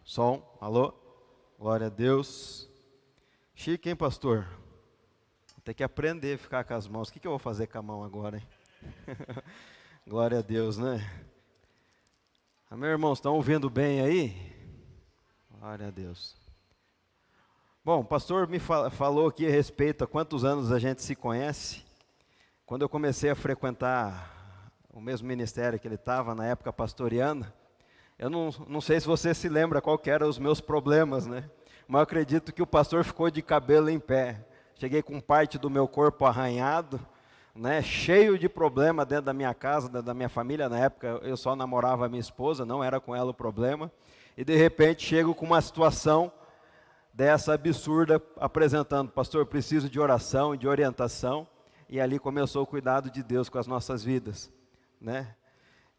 Som, alô, glória a Deus. Chique, hein, pastor? Tem que aprender a ficar com as mãos. O que eu vou fazer com a mão agora, hein? Glória a Deus, né? Meus irmãos, estão ouvindo bem aí? Glória a Deus. Bom, o pastor me falou aqui a respeito a quantos anos a gente se conhece. Quando eu comecei a frequentar o mesmo ministério que ele estava, na época pastoreando, eu não sei se você se lembra qual que eram os meus problemas, né? Mas eu acredito que o pastor ficou de cabelo em pé. Cheguei com parte do meu corpo arranhado, né? Cheio de problema dentro da minha casa, da minha família. Na época eu só namorava a minha esposa, não era com ela o problema. E de repente chego com uma situação dessa absurda, apresentando: pastor, preciso de oração e de orientação. E ali começou o cuidado de Deus com as nossas vidas, né?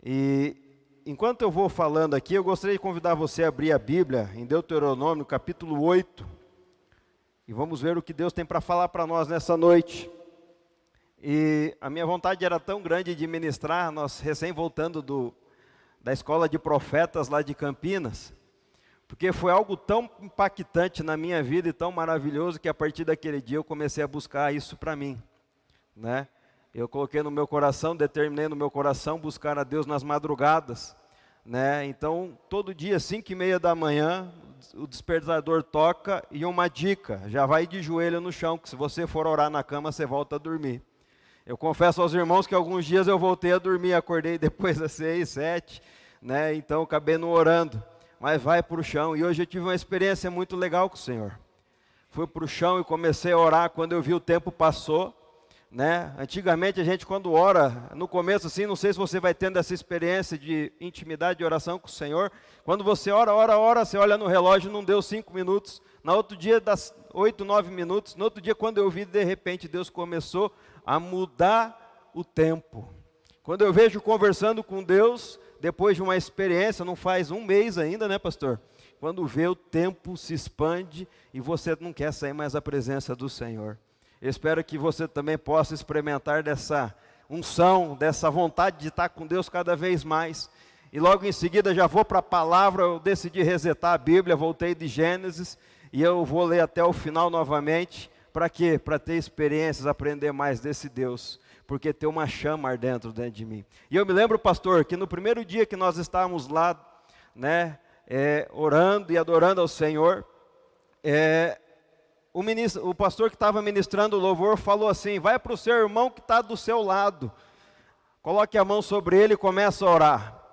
E enquanto eu vou falando aqui, eu gostaria de convidar você a abrir a Bíblia em Deuteronômio, capítulo 8. E vamos ver o que Deus tem para falar para nós nessa noite. E a minha vontade era tão grande de ministrar, nós recém voltando da escola de profetas lá de Campinas, porque foi algo tão impactante na minha vida e tão maravilhoso que a partir daquele dia eu comecei a buscar isso para mim, né? Eu coloquei no meu coração, determinei no meu coração buscar a Deus nas madrugadas, né? Então, todo dia, 5:30 da manhã, o despertador toca e uma dica: já vai de joelho no chão, que se você for orar na cama, você volta a dormir. Eu confesso aos irmãos que alguns dias eu voltei a dormir, acordei depois das 6, 7, né? Então, acabei não orando, mas vai para o chão. E hoje eu tive uma experiência muito legal com o Senhor. Fui para o chão e comecei a orar. Quando eu vi, o tempo passou, né? Antigamente a gente, quando ora, no começo assim, não sei se você vai tendo essa experiência de intimidade de oração com o Senhor. Quando você ora, você olha no relógio, não deu 5 minutos, no outro dia das 8, 9 minutos, no outro dia quando eu vi, de repente Deus começou a mudar o tempo. Quando eu vejo conversando com Deus, depois de uma experiência, não faz um mês ainda, né, pastor? Quando vê, o tempo se expande e você não quer sair mais da presença do Senhor. Eu espero que você também possa experimentar dessa unção, dessa vontade de estar com Deus cada vez mais. E logo em seguida já vou para a palavra. Eu decidi resetar a Bíblia, voltei de Gênesis e eu vou ler até o final novamente. Para quê? Para ter experiências, aprender mais desse Deus, porque tem uma chama dentro de mim. E eu me lembro, pastor, que no primeiro dia que nós estávamos lá, né, orando e adorando ao Senhor, o pastor que estava ministrando o louvor falou assim: vai para o seu irmão que está do seu lado, coloque a mão sobre ele e comece a orar.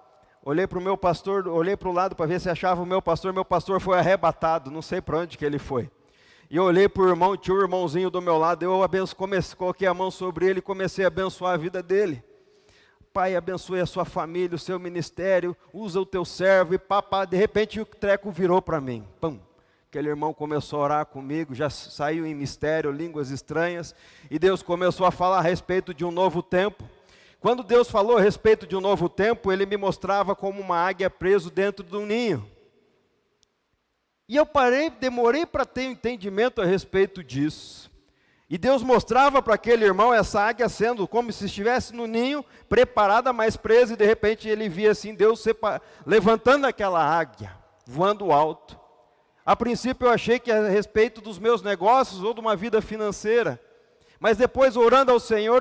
Olhei para o meu pastor, olhei para o lado para ver se achava o meu pastor foi arrebatado, não sei para onde que ele foi. E eu olhei para o irmão, tinha um irmãozinho do meu lado, eu coloquei a mão sobre ele e comecei a abençoar a vida dele. Pai, abençoe a sua família, o seu ministério, usa o teu servo, e papá, de repente o treco virou para mim, pum. Aquele irmão começou a orar comigo, já saiu em mistério, línguas estranhas, e Deus começou a falar a respeito de um novo tempo. Quando Deus falou a respeito de um novo tempo, Ele me mostrava como uma águia preso dentro de um ninho. E eu demorei para ter um entendimento a respeito disso. E Deus mostrava para aquele irmão essa águia sendo como se estivesse no ninho, preparada, mas presa, e de repente ele via assim, Deus levantando aquela águia, voando alto. A princípio eu achei que era a respeito dos meus negócios ou de uma vida financeira. Mas depois, orando ao Senhor,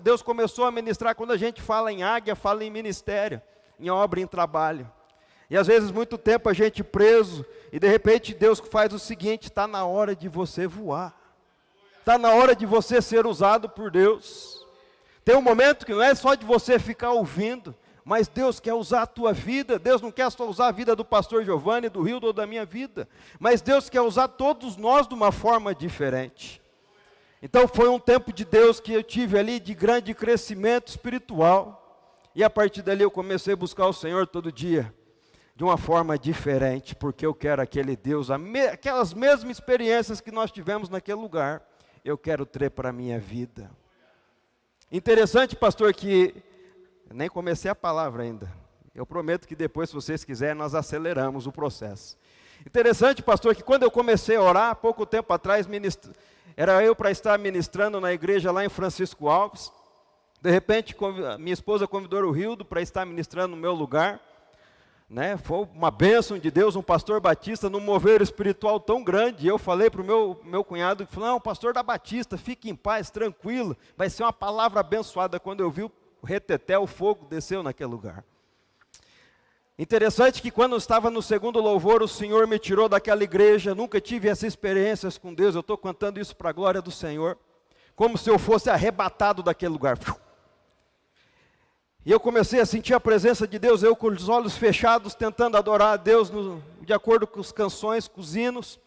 Deus começou a ministrar. Quando a gente fala em águia, fala em ministério, em obra, em trabalho. E às vezes muito tempo a gente preso, e de repente Deus faz o seguinte: está na hora de você voar. Está na hora de você ser usado por Deus. Tem um momento que não é só de você ficar ouvindo, mas Deus quer usar a tua vida. Deus não quer só usar a vida do pastor Giovanni, do Hildo ou da minha vida, mas Deus quer usar todos nós de uma forma diferente. Então foi um tempo de Deus que eu tive ali de grande crescimento espiritual, e a partir dali eu comecei a buscar o Senhor todo dia, de uma forma diferente, porque eu quero aquele Deus, aquelas mesmas experiências que nós tivemos naquele lugar, eu quero ter para a minha vida. Interessante, pastor, que nem comecei a palavra ainda. Eu prometo que depois, se vocês quiserem, nós aceleramos o processo. Interessante, pastor, que quando eu comecei a orar, pouco tempo atrás, era eu para estar ministrando na igreja lá em Francisco Alves. De repente, minha esposa convidou o Hildo para estar ministrando no meu lugar. né? Foi uma bênção de Deus, um pastor batista num mover espiritual tão grande. Eu falei para o meu cunhado, não, pastor da Batista, fique em paz, tranquilo, vai ser uma palavra abençoada. Quando eu vi o reteté, o fogo desceu naquele lugar. Interessante que quando eu estava no segundo louvor, o Senhor me tirou daquela igreja, nunca tive essas experiências com Deus, eu estou contando isso para a glória do Senhor, como se eu fosse arrebatado daquele lugar. E eu comecei a sentir a presença de Deus, eu com os olhos fechados, tentando adorar a Deus de acordo com as canções, com os hinos.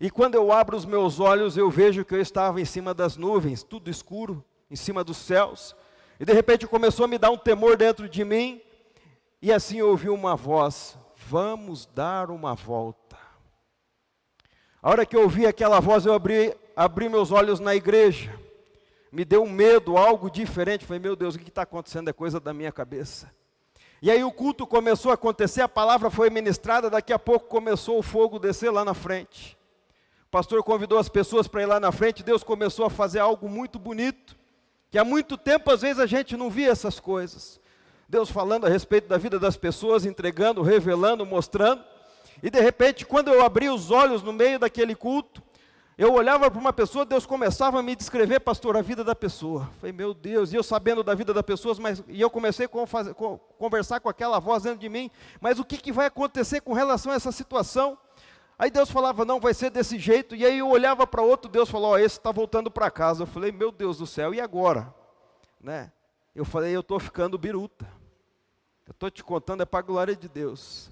E quando eu abro os meus olhos, eu vejo que eu estava em cima das nuvens, tudo escuro, em cima dos céus. E de repente começou a me dar um temor dentro de mim. E assim eu ouvi uma voz, vamos dar uma volta. A hora que eu ouvi aquela voz, eu abri meus olhos na igreja. Me deu um medo, algo diferente. Falei, meu Deus, o que está acontecendo? É coisa da minha cabeça. E aí o culto começou a acontecer, a palavra foi ministrada, daqui a pouco começou o fogo descer lá na frente. O pastor convidou as pessoas para ir lá na frente, Deus começou a fazer algo muito bonito, que há muito tempo às vezes a gente não via essas coisas. Deus falando a respeito da vida das pessoas, entregando, revelando, mostrando. E de repente, quando eu abri os olhos no meio daquele culto, eu olhava para uma pessoa, Deus começava a me descrever, pastor, a vida da pessoa. Falei, meu Deus, e eu sabendo da vida da pessoa, e eu comecei a conversar com aquela voz dentro de mim, mas o que vai acontecer com relação a essa situação? Aí Deus falava, não, vai ser desse jeito, e aí eu olhava para outro, Deus falou, esse está voltando para casa. Eu falei, meu Deus do céu, e agora? Né? Eu falei, eu estou ficando biruta. Eu estou te contando, é para a glória de Deus.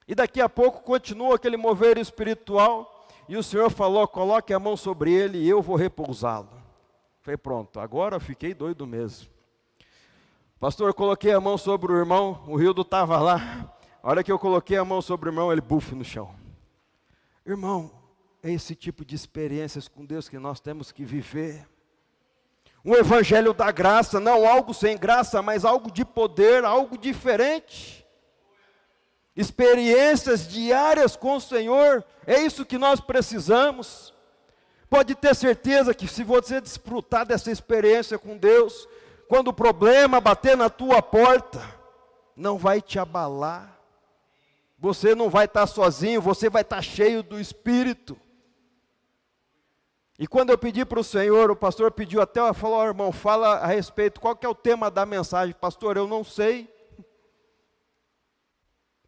E daqui a pouco continua aquele mover espiritual, e o Senhor falou, coloque a mão sobre ele e eu vou repousá-lo. Falei, pronto, agora eu fiquei doido mesmo. Pastor, coloquei a mão sobre o irmão, o Rildo estava lá. A hora que eu coloquei a mão sobre o irmão, ele bufe no chão. Irmão, é esse tipo de experiências com Deus que nós temos que viver. Um evangelho da graça, não algo sem graça, mas algo de poder, algo diferente. Experiências diárias com o Senhor, é isso que nós precisamos. Pode ter certeza que se você desfrutar dessa experiência com Deus, quando o problema bater na tua porta, não vai te abalar. Você não vai estar sozinho, você vai estar cheio do Espírito. E quando eu pedi para o Senhor, o pastor pediu até, falou, oh, irmão, fala a respeito, qual que é o tema da mensagem? Pastor, eu não sei,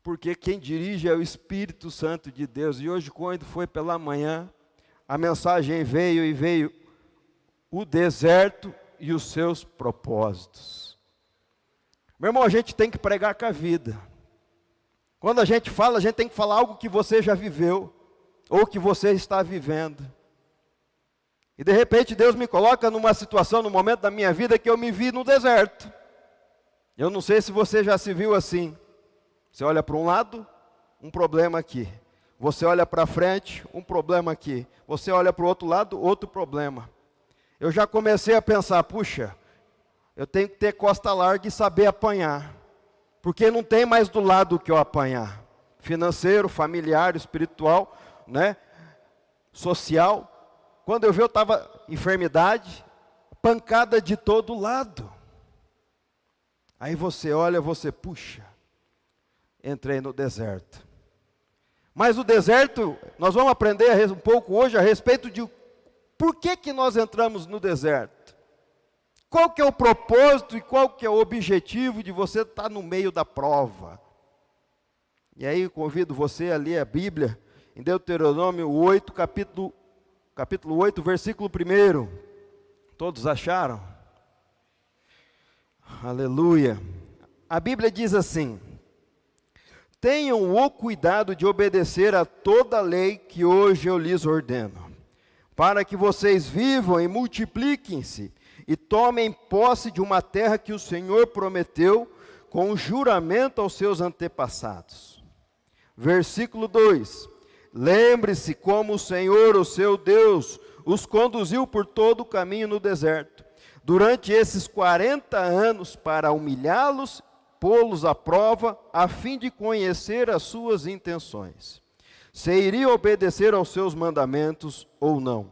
porque quem dirige é o Espírito Santo de Deus. E hoje, quando foi pela manhã, a mensagem veio o deserto e os seus propósitos. Meu irmão, a gente tem que pregar com a vida. Quando a gente fala, a gente tem que falar algo que você já viveu, ou que você está vivendo. E de repente Deus me coloca numa situação, num momento da minha vida que eu me vi no deserto. Eu não sei se você já se viu assim. Você olha para um lado, um problema aqui. Você olha para frente, um problema aqui. Você olha para o outro lado, outro problema. Eu já comecei a pensar, puxa, eu tenho que ter costa larga e saber apanhar. Porque não tem mais do lado que eu apanhar. Financeiro, familiar, espiritual, né? Social. Quando eu vi, eu estava enfermidade, pancada de todo lado. Aí você olha, você, puxa, entrei no deserto. Mas o deserto, nós vamos aprender um pouco hoje a respeito de por que nós entramos no deserto. Qual que é o propósito e qual que é o objetivo de você estar no meio da prova. E aí eu convido você a ler a Bíblia, em Deuteronômio 8, capítulo 8, versículo 1. Todos acharam? Aleluia. A Bíblia diz assim: tenham o cuidado de obedecer a toda a lei que hoje eu lhes ordeno, para que vocês vivam e multipliquem-se, e tomem posse de uma terra que o Senhor prometeu com um juramento aos seus antepassados. Versículo 2. Lembre-se como o Senhor, o seu Deus, os conduziu por todo o caminho no deserto, durante esses 40 anos, para humilhá-los, pô-los à prova, a fim de conhecer as suas intenções, se iriam obedecer aos seus mandamentos ou não.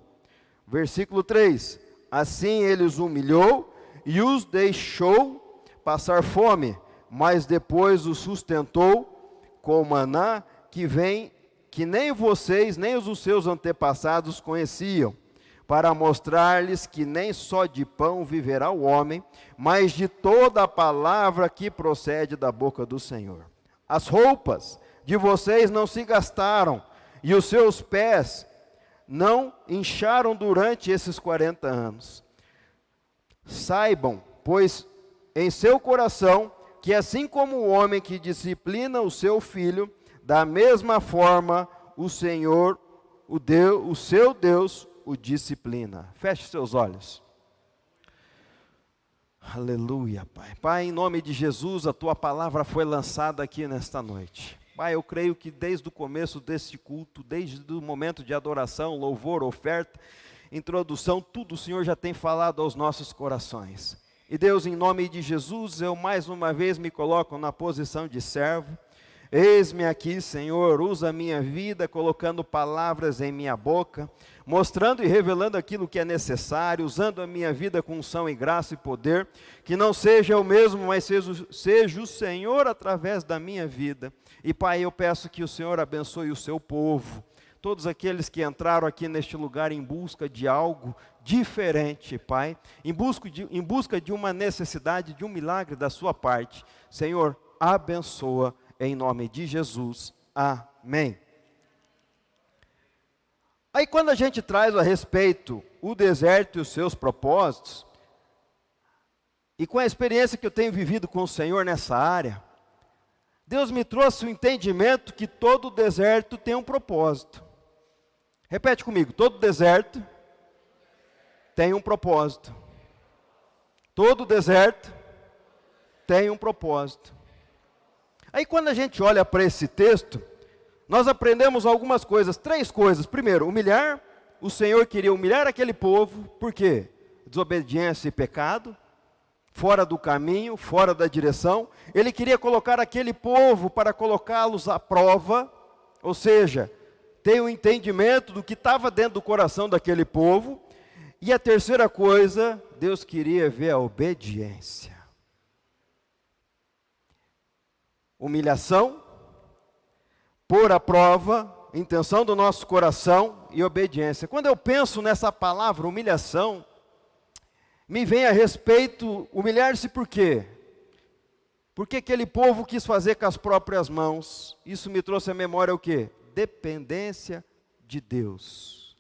Versículo 3. Assim ele os humilhou e os deixou passar fome, mas depois os sustentou com maná que vem, que nem vocês, nem os seus antepassados conheciam, para mostrar-lhes que nem só de pão viverá o homem, mas de toda a palavra que procede da boca do Senhor. As roupas de vocês não se gastaram, e os seus pés não incharam durante esses 40 anos. Saibam, pois, em seu coração, que assim como o homem que disciplina o seu filho, da mesma forma o Senhor, o seu Deus, o disciplina. Feche seus olhos. Aleluia, Pai. Pai, em nome de Jesus, a Tua palavra foi lançada aqui nesta noite. Pai, eu creio que desde o começo deste culto, desde o momento de adoração, louvor, oferta, introdução, tudo o Senhor já tem falado aos nossos corações. E Deus, em nome de Jesus, eu mais uma vez me coloco na posição de servo. Eis-me aqui, Senhor, usa a minha vida, colocando palavras em minha boca, mostrando e revelando aquilo que é necessário, usando a minha vida com unção e graça e poder, que não seja eu mesmo, mas seja o Senhor através da minha vida. E Pai, eu peço que o Senhor abençoe o seu povo, todos aqueles que entraram aqui neste lugar em busca de algo diferente, Pai, em busca de uma necessidade, de um milagre da sua parte. Senhor, abençoa em nome de Jesus. Amém. Aí quando a gente traz a respeito o deserto e os seus propósitos, e com a experiência que eu tenho vivido com o Senhor nessa área, Deus me trouxe o entendimento que todo deserto tem um propósito. Repete comigo, todo deserto tem um propósito. Todo deserto tem um propósito. Aí quando a gente olha para esse texto, nós aprendemos algumas coisas, 3 coisas. Primeiro, humilhar. O Senhor queria humilhar aquele povo, por quê? Desobediência e pecado, fora do caminho, fora da direção. Ele queria colocar aquele povo para colocá-los à prova, ou seja, ter o entendimento do que estava dentro do coração daquele povo. E a terceira coisa, Deus queria ver a obediência. Humilhação, pôr à prova, intenção do nosso coração e obediência. Quando eu penso nessa palavra humilhação, me vem a respeito, humilhar-se por quê? Porque aquele povo quis fazer com as próprias mãos. Isso me trouxe à memória o quê? Dependência de Deus.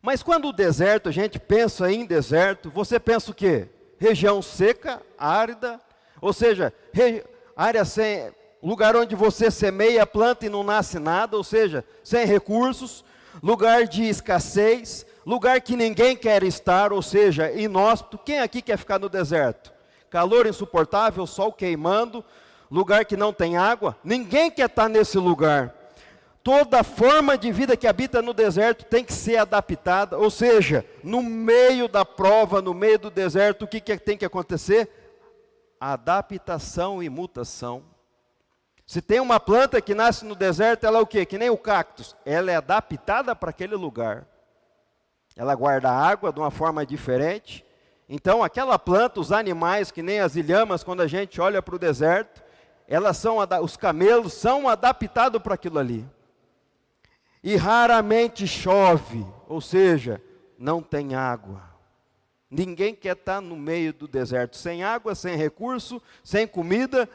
Mas quando o deserto, a gente pensa em deserto, você pensa o quê? Região seca, árida, ou seja, área sem, lugar onde você semeia, planta e não nasce nada, ou seja, sem recursos, lugar de escassez, lugar que ninguém quer estar, ou seja, inóspito. Quem aqui quer ficar no deserto? Calor insuportável, sol queimando, lugar que não tem água, ninguém quer estar nesse lugar. Toda forma de vida que habita no deserto tem que ser adaptada, ou seja, no meio da prova, no meio do deserto, o que tem que acontecer? Adaptação e mutação. Se tem uma planta que nasce no deserto, ela é o quê? Que nem o cactus. Ela é adaptada para aquele lugar. Ela guarda água de uma forma diferente. Então, aquela planta, os animais, que nem as ilhamas, quando a gente olha para o deserto, os camelos são adaptados para aquilo ali. E raramente chove, ou seja, não tem água. Ninguém quer estar no meio do deserto, sem água, sem recurso, sem comida,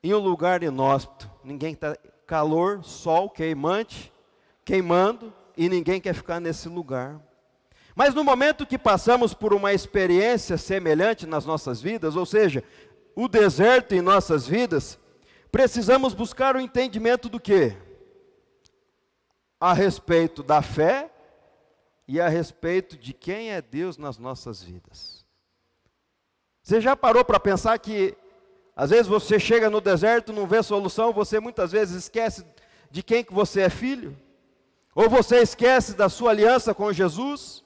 em um lugar inóspito. Ninguém está, calor, sol queimante, queimando, e ninguém quer ficar nesse lugar. Mas no momento que passamos por uma experiência semelhante nas nossas vidas, ou seja, o deserto em nossas vidas, precisamos buscar o entendimento do quê? A respeito da fé, e a respeito de quem é Deus nas nossas vidas. Você já parou para pensar que, às vezes você chega no deserto, não vê solução, você muitas vezes esquece de quem que você é filho? Ou você esquece da sua aliança com Jesus?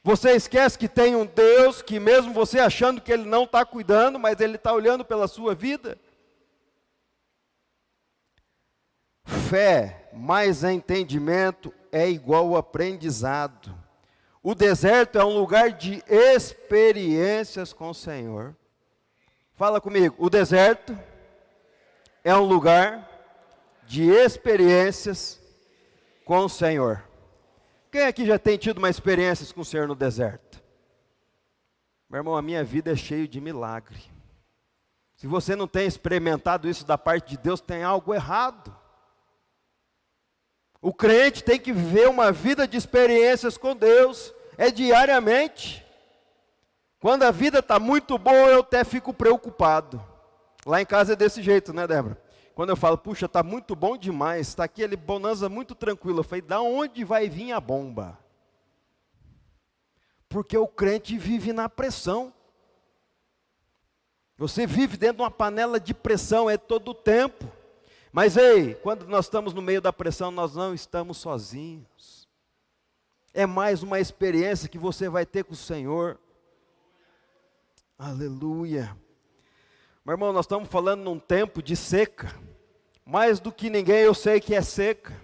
Você esquece que tem um Deus que mesmo você achando que Ele não está cuidando, mas Ele está olhando pela sua vida? Fé mais entendimento é igual aprendizado. O deserto é um lugar de experiências com o Senhor. Fala comigo, o deserto é um lugar de experiências com o Senhor. Quem aqui já tem tido uma experiência com o Senhor no deserto? Meu irmão, a minha vida é cheia de milagre. Se você não tem experimentado isso da parte de Deus, tem algo errado. O crente tem que viver uma vida de experiências com Deus, é diariamente. Quando a vida está muito boa, eu até fico preocupado. Lá em casa é desse jeito, né, Débora? Quando eu falo, puxa, está muito bom demais, está aquele bonança muito tranquilo. Eu falei, da onde vai vir a bomba? Porque o crente vive na pressão. Você vive dentro de uma panela de pressão, é todo o tempo. Mas ei, quando nós estamos no meio da pressão, nós não estamos sozinhos. É mais uma experiência que você vai ter com o Senhor. Aleluia. Meu irmão, nós estamos falando num tempo de seca. Mais do que ninguém eu sei que é seca.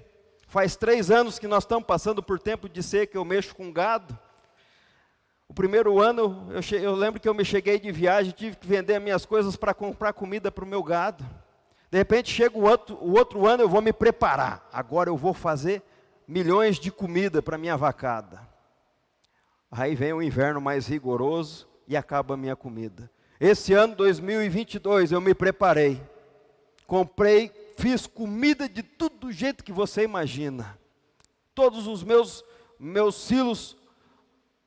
Faz 3 anos que nós estamos passando por tempo de seca, eu mexo com gado. O primeiro ano, eu lembro que eu me cheguei de viagem, tive que vender as minhas coisas para comprar comida para o meu gado. De repente chega o outro ano, eu vou me preparar. Agora eu vou fazer milhões de comida para minha vacada. Aí vem o inverno mais rigoroso e acaba a minha comida. Esse ano, 2022, eu me preparei. Comprei, fiz comida de tudo do jeito que você imagina. Todos os meus silos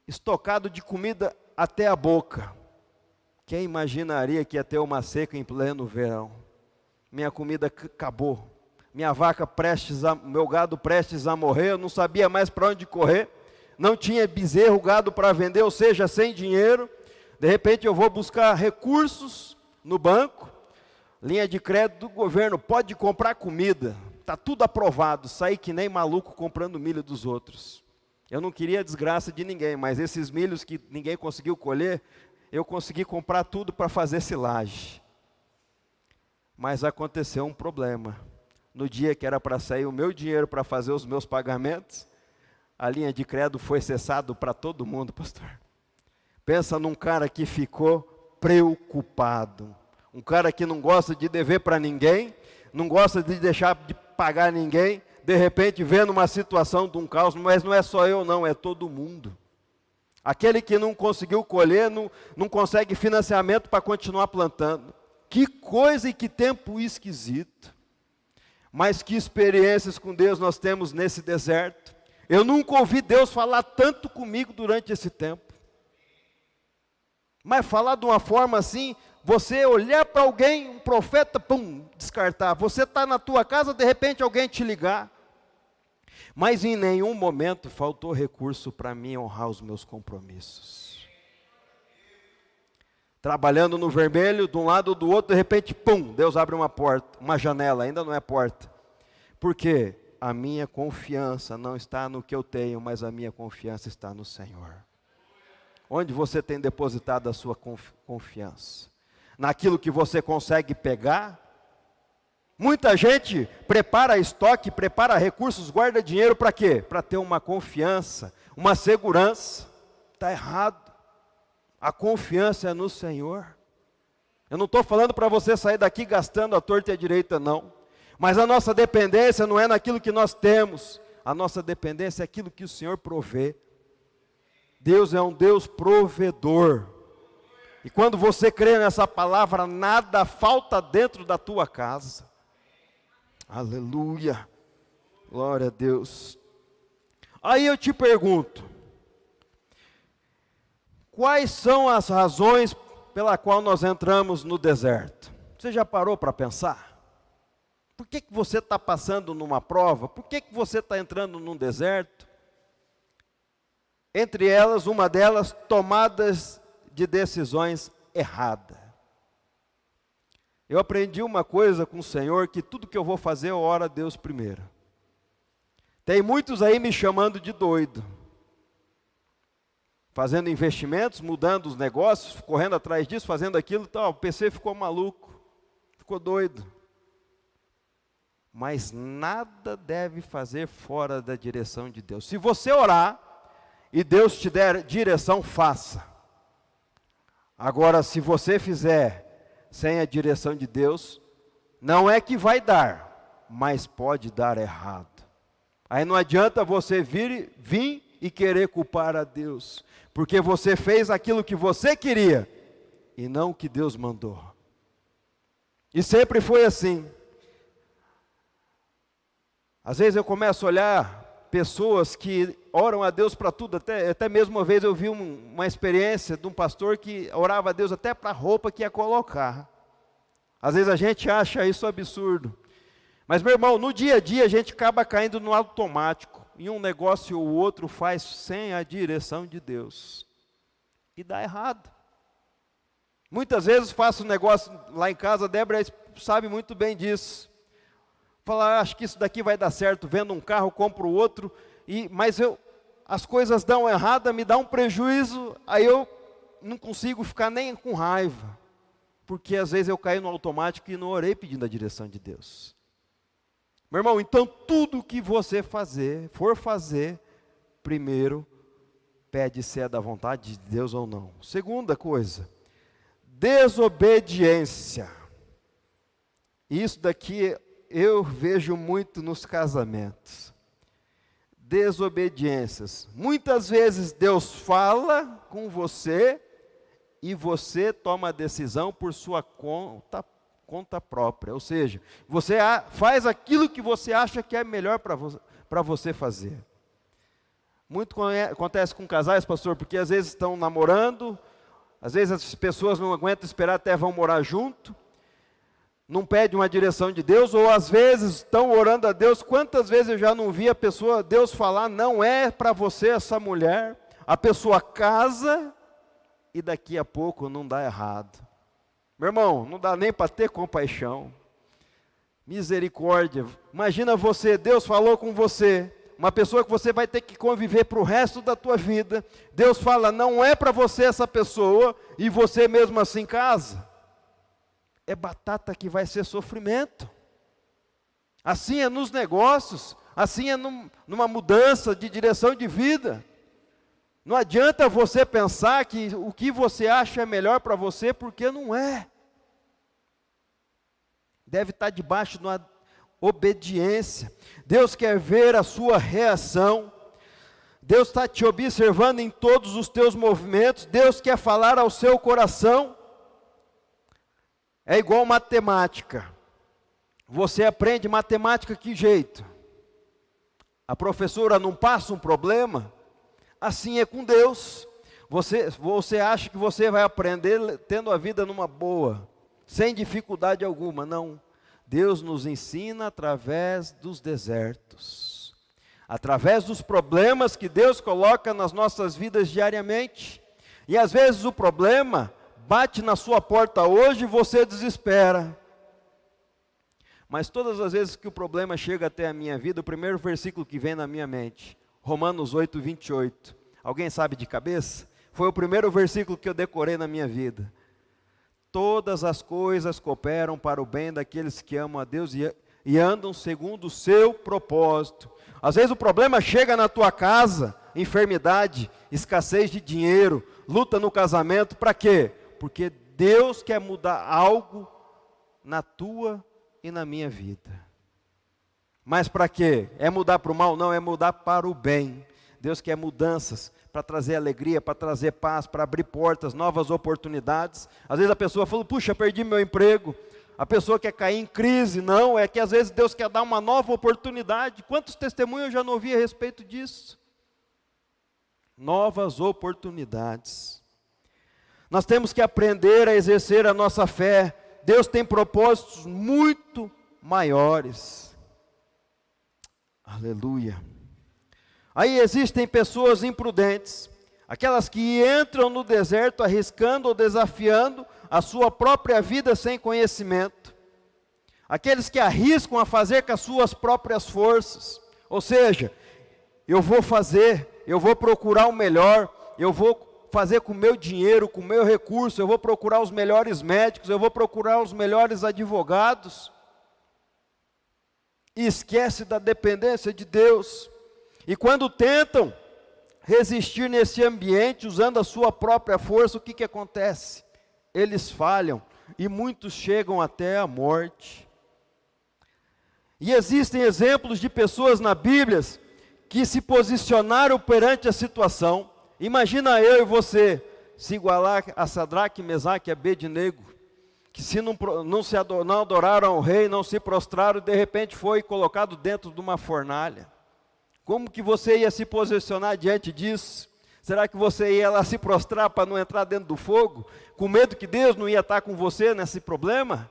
estocados de comida até a boca. Quem imaginaria que ia ter uma seca em pleno verão? Minha comida acabou. Minha vaca meu gado prestes a morrer, eu não sabia mais para onde correr. Não tinha bezerro, gado para vender, ou seja, sem dinheiro. De repente eu vou buscar recursos no banco, linha de crédito do governo, pode comprar comida, está tudo aprovado, saí que nem maluco comprando milho dos outros. Eu não queria a desgraça de ninguém, mas esses milhos que ninguém conseguiu colher, eu consegui comprar tudo para fazer silagem. Mas aconteceu um problema. No dia que era para sair o meu dinheiro para fazer os meus pagamentos, a linha de crédito foi cessada para todo mundo, pastor. Pensa num cara que ficou preocupado. Um cara que não gosta de dever para ninguém, não gosta de deixar de pagar ninguém, de repente vendo uma situação de um caos, mas não é só eu não, é todo mundo. Aquele que não conseguiu colher, não consegue financiamento para continuar plantando. Que coisa e que tempo esquisito. Mas que experiências com Deus nós temos nesse deserto. Eu nunca ouvi Deus falar tanto comigo durante esse tempo. Mas falar de uma forma assim, você olhar para alguém, um profeta, pum, descartar. Você está na tua casa, de repente alguém te ligar. Mas em nenhum momento faltou recurso para mim honrar os meus compromissos. Trabalhando no vermelho, de um lado ou do outro, de repente, pum, Deus abre uma porta, uma janela, ainda não é porta. Por quê? A minha confiança não está no que eu tenho, mas a minha confiança está no Senhor. Onde você tem depositado a sua confiança? Naquilo que você consegue pegar? Muita gente prepara estoque, prepara recursos, guarda dinheiro para quê? Para ter uma confiança, uma segurança. Está errado. A confiança é no Senhor. Eu não estou falando para você sair daqui gastando a torta e a direita, não. Mas a nossa dependência não é naquilo que nós temos. A nossa dependência é aquilo que o Senhor provê. Deus é um Deus provedor. E quando você crê nessa palavra, nada falta dentro da tua casa. Aleluia. Glória a Deus. Aí eu te pergunto, quais são as razões pela qual nós entramos no deserto? Você já parou para pensar? Por que você está passando numa prova? Por que você está entrando num deserto? Entre elas, uma delas, tomadas de decisões erradas. Eu aprendi uma coisa com o Senhor, que tudo que eu vou fazer, eu oro a Deus primeiro. Tem muitos aí me chamando de doido. Fazendo investimentos, mudando os negócios, correndo atrás disso, fazendo aquilo, tal. O PC ficou maluco, ficou doido. Mas nada deve fazer fora da direção de Deus. Se você orar e Deus te der direção, faça. Agora, se você fizer sem a direção de Deus, não é que vai dar, mas pode dar errado. Aí não adianta você vir e querer culpar a Deus, porque você fez aquilo que você queria, e não o que Deus mandou. E sempre foi assim. Às vezes eu começo a olhar pessoas que oram a Deus para tudo, até mesmo uma vez eu vi uma experiência de um pastor que orava a Deus até para a roupa que ia colocar. Às vezes a gente acha isso absurdo. Mas, meu irmão, no dia a dia a gente acaba caindo no automático. E um negócio ou outro faz sem a direção de Deus. E dá errado. Muitas vezes faço um negócio lá em casa, a Débora sabe muito bem disso. Fala, acho que isso daqui vai dar certo, vendo um carro, compro outro. Mas as coisas dão errado, me dá um prejuízo, aí eu não consigo ficar nem com raiva. Porque às vezes eu caí no automático e não orei pedindo a direção de Deus. Meu irmão, então tudo que você for fazer, primeiro, pede se é da vontade de Deus ou não. Segunda coisa, desobediência. Isso daqui eu vejo muito nos casamentos. Desobediências. Muitas vezes Deus fala com você e você toma a decisão por sua conta própria, ou seja, você faz aquilo que você acha que é melhor para você fazer. Muito acontece com casais, pastor, porque às vezes estão namorando, às vezes as pessoas não aguentam esperar até vão morar junto, não pedem uma direção de Deus, ou às vezes estão orando a Deus. Quantas vezes eu já não vi Deus falar, não é para você essa mulher, a pessoa casa e daqui a pouco não dá errado. Meu irmão, não dá nem para ter compaixão. Misericórdia. Imagina você, Deus falou com você, uma pessoa que você vai ter que conviver para o resto da tua vida. Deus fala, não é para você essa pessoa, e você mesmo assim casa. É batata que vai ser sofrimento. Assim é nos negócios, assim é numa mudança de direção de vida. Não adianta você pensar que o que você acha é melhor para você, porque não é. Deve estar debaixo de uma obediência. Deus quer ver a sua reação. Deus está te observando em todos os teus movimentos. Deus quer falar ao seu coração. É igual matemática. Você aprende matemática que jeito? A professora não passa um problema? Assim é com Deus. Você acha que você vai aprender tendo a vida numa boa, sem dificuldade alguma? Não. Deus nos ensina através dos desertos, através dos problemas que Deus coloca nas nossas vidas diariamente. E às vezes o problema bate na sua porta hoje e você desespera. Mas todas as vezes que o problema chega até a minha vida, o primeiro versículo que vem na minha mente, Romanos 8, 28. Alguém sabe de cabeça? Foi o primeiro versículo que eu decorei na minha vida. Todas as coisas cooperam para o bem daqueles que amam a Deus e andam segundo o seu propósito. Às vezes o problema chega na tua casa, enfermidade, escassez de dinheiro, luta no casamento, para quê? Porque Deus quer mudar algo na tua e na minha vida. Mas para quê? É mudar para o mal? Não, é mudar para o bem. Deus quer mudanças para trazer alegria, para trazer paz, para abrir portas, novas oportunidades. Às vezes a pessoa fala, puxa, perdi meu emprego. A pessoa quer cair em crise. Não, é que às vezes Deus quer dar uma nova oportunidade. Quantos testemunhos eu já não ouvi a respeito disso? Novas oportunidades. Nós temos que aprender a exercer a nossa fé. Deus tem propósitos muito maiores. Aleluia. Aí existem pessoas imprudentes, aquelas que entram no deserto arriscando ou desafiando a sua própria vida sem conhecimento. Aqueles que arriscam a fazer com as suas próprias forças. Ou seja, eu vou procurar o melhor, eu vou fazer com o meu dinheiro, com o meu recurso, eu vou procurar os melhores médicos, eu vou procurar os melhores advogados. E esquece da dependência de Deus. E quando tentam resistir nesse ambiente, usando a sua própria força, o que acontece? Eles falham, e muitos chegam até a morte. E existem exemplos de pessoas na Bíblia que se posicionaram perante a situação. Imagina eu e você se igualar a Sadraque, Mesaque e Abednego, que se não adoraram ao rei, não se prostraram, de repente foi colocado dentro de uma fornalha. Como que você ia se posicionar diante disso? Será que você ia lá se prostrar para não entrar dentro do fogo? Com medo que Deus não ia estar com você nesse problema?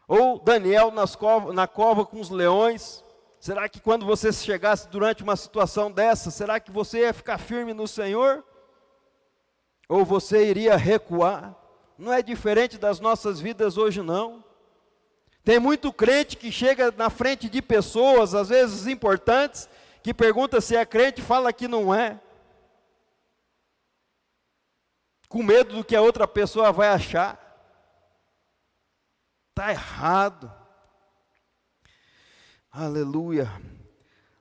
Ou Daniel na cova com os leões? Será que quando você chegasse durante uma situação dessa, será que você ia ficar firme no Senhor? Ou você iria recuar? Não é diferente das nossas vidas hoje não. Tem muito crente que chega na frente de pessoas, às vezes importantes, que pergunta se é crente e fala que não é. Com medo do que a outra pessoa vai achar. Está errado. Aleluia.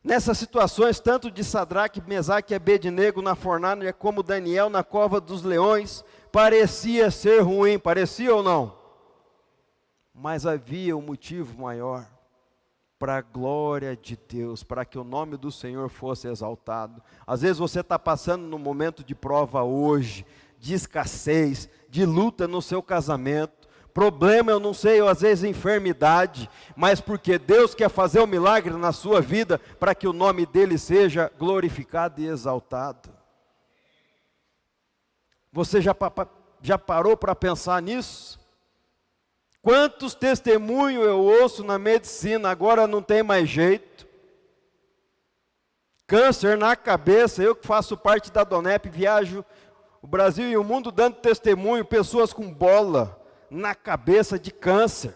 Nessas situações, tanto de Sadraque, Mesaque e Abednego na fornalha, como Daniel na cova dos leões, parecia ser ruim, parecia ou não? Mas havia um motivo maior, para a glória de Deus, para que o nome do Senhor fosse exaltado. Às vezes você está passando num momento de prova hoje, de escassez, de luta no seu casamento, problema eu não sei, ou às vezes enfermidade, mas porque Deus quer fazer um milagre na sua vida, para que o nome dEle seja glorificado e exaltado. Você já parou para pensar nisso? Quantos testemunhos eu ouço na medicina, agora não tem mais jeito. Câncer na cabeça, eu que faço parte da DONEP, viajo o Brasil e o mundo dando testemunho, pessoas com bola na cabeça de câncer,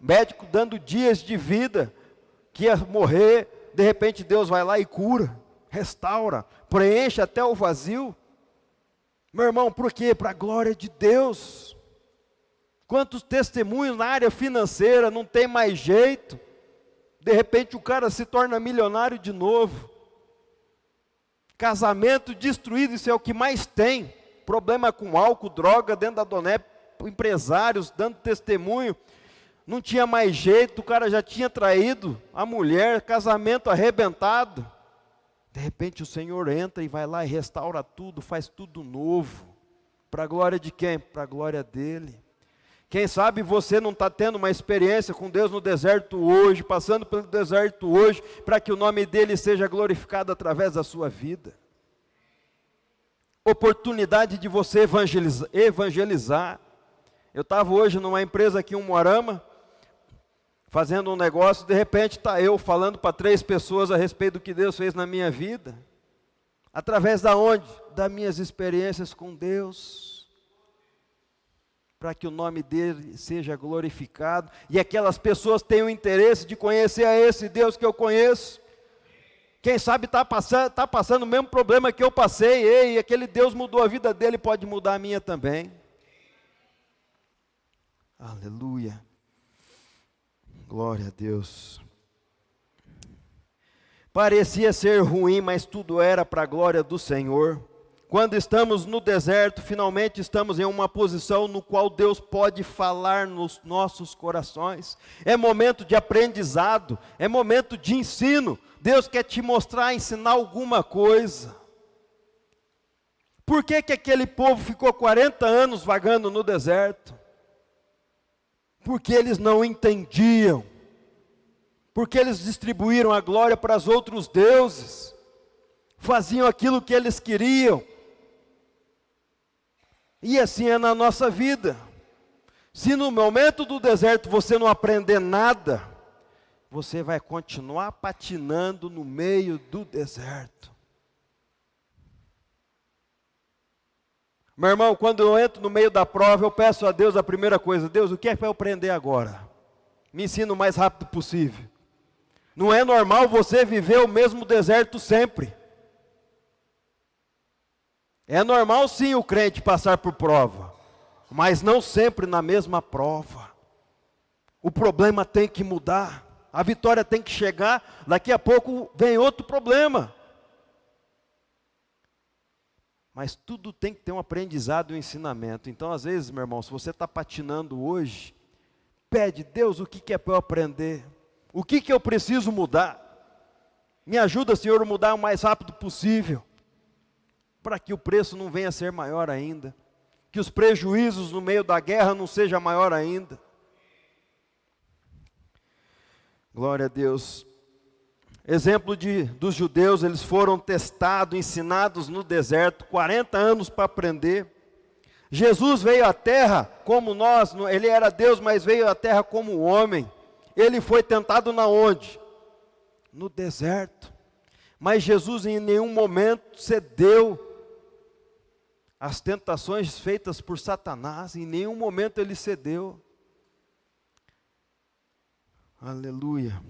médico dando dias de vida, que ia morrer, de repente Deus vai lá e cura, restaura, preenche até o vazio. Meu irmão, por quê? Para a glória de Deus. Quantos testemunhos na área financeira, não tem mais jeito, de repente o cara se torna milionário de novo. Casamento destruído, isso é o que mais tem. Problema com álcool, droga dentro da DONEP, empresários dando testemunho, não tinha mais jeito, o cara já tinha traído a mulher, casamento arrebentado. De repente o Senhor entra e vai lá e restaura tudo, faz tudo novo. Para a glória de quem? Para a glória dEle. Quem sabe você não está tendo uma experiência com Deus no deserto hoje, passando pelo deserto hoje, para que o nome dEle seja glorificado através da sua vida. Oportunidade de você evangelizar. Eu estava hoje numa empresa aqui em Umuarama, fazendo um negócio, de repente está eu falando para 3 pessoas a respeito do que Deus fez na minha vida. Através da onde? Das minhas experiências com Deus. Para que o nome dEle seja glorificado, e aquelas pessoas tenham interesse de conhecer a esse Deus que eu conheço. Quem sabe está passando o mesmo problema que eu passei, e aquele Deus mudou a vida dele, pode mudar a minha também. Aleluia. Glória a Deus. Parecia ser ruim, mas tudo era para a glória do Senhor. Quando estamos no deserto, finalmente estamos em uma posição no qual Deus pode falar nos nossos corações. É momento de aprendizado, é momento de ensino. Deus quer te mostrar, ensinar alguma coisa. Por que aquele povo ficou 40 anos vagando no deserto? Porque eles não entendiam. Porque eles distribuíram a glória para os outros deuses. Faziam aquilo que eles queriam. E assim é na nossa vida. Se no momento do deserto você não aprender nada, você vai continuar patinando no meio do deserto. Meu irmão, quando eu entro no meio da prova, eu peço a Deus a primeira coisa: Deus, o que é para eu aprender agora? Me ensina o mais rápido possível. Não é normal você viver o mesmo deserto sempre. É normal sim o crente passar por prova, mas não sempre na mesma prova. O problema tem que mudar, a vitória tem que chegar, daqui a pouco vem outro problema. Mas tudo tem que ter um aprendizado e um ensinamento. Então, às vezes, meu irmão, se você está patinando hoje, pede, Deus, o que é para eu aprender? O que eu preciso mudar? Me ajuda, Senhor, a mudar o mais rápido possível, para que o preço não venha a ser maior ainda, que os prejuízos no meio da guerra não sejam maior ainda. Glória a Deus. Exemplo dos judeus, eles foram testados, ensinados no deserto, 40 anos para aprender. Jesus veio à terra como nós, ele era Deus, mas veio à terra como homem. Ele foi tentado na onde? No deserto. Mas Jesus em nenhum momento cedeu às tentações feitas por Satanás, em nenhum momento ele cedeu. Aleluia.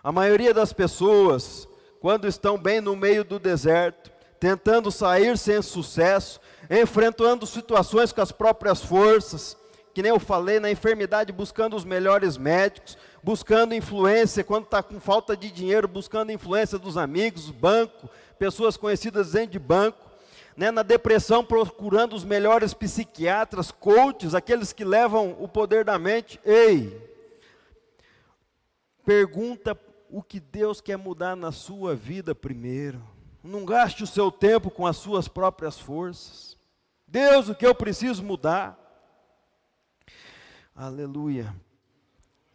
A maioria das pessoas, quando estão bem no meio do deserto, tentando sair sem sucesso, enfrentando situações com as próprias forças, que nem eu falei, na enfermidade, buscando os melhores médicos, buscando influência, quando está com falta de dinheiro, buscando influência dos amigos, banco, pessoas conhecidas dentro de banco, né? Na depressão, procurando os melhores psiquiatras, coaches, aqueles que levam o poder da mente. Ei, pergunta o que Deus quer mudar na sua vida primeiro. Não gaste o seu tempo com as suas próprias forças. Deus, o que eu preciso mudar? Aleluia.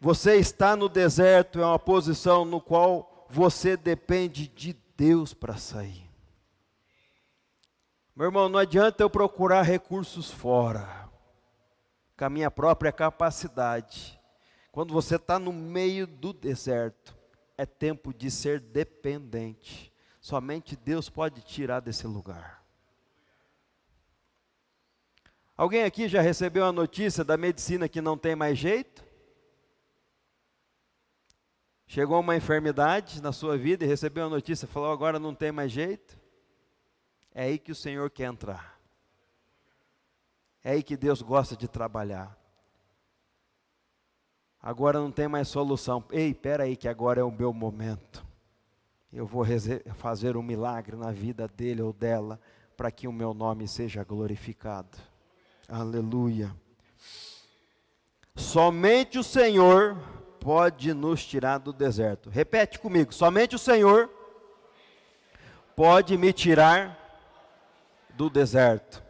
Você está no deserto, é uma posição no qual você depende de Deus para sair. Meu irmão, não adianta eu procurar recursos fora, com a minha própria capacidade. Quando você está no meio do deserto, é tempo de ser dependente. Somente Deus pode tirar desse lugar. Alguém aqui já recebeu a notícia da medicina que não tem mais jeito? Chegou uma enfermidade na sua vida e recebeu a notícia, falou, agora não tem mais jeito? É aí que o Senhor quer entrar. É aí que Deus gosta de trabalhar. Agora não tem mais solução. Ei, espera aí que agora é o meu momento. Eu vou fazer um milagre na vida dele ou dela, para que o meu nome seja glorificado. Aleluia. Somente o Senhor pode nos tirar do deserto. Repete comigo, somente o Senhor pode me tirar do deserto.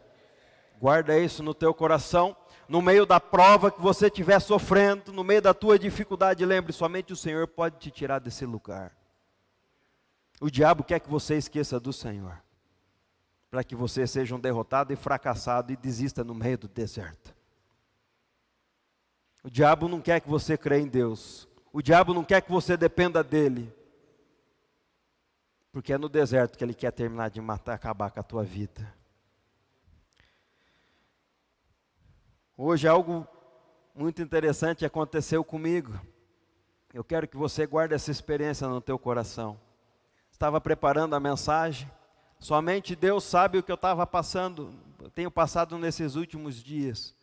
Guarda isso no teu coração. No meio da prova que você estiver sofrendo, no meio da tua dificuldade, lembre, somente o Senhor pode te tirar desse lugar. O diabo quer que você esqueça do Senhor, para que você seja um derrotado e fracassado e desista no meio do deserto. O diabo não quer que você creia em Deus. O diabo não quer que você dependa dele. Porque é no deserto que ele quer terminar de matar, acabar com a tua vida. Hoje algo muito interessante aconteceu comigo. Eu quero que você guarde essa experiência no teu coração. Estava preparando a mensagem. Somente Deus sabe o que eu estava passando, tenho passado nesses últimos dias,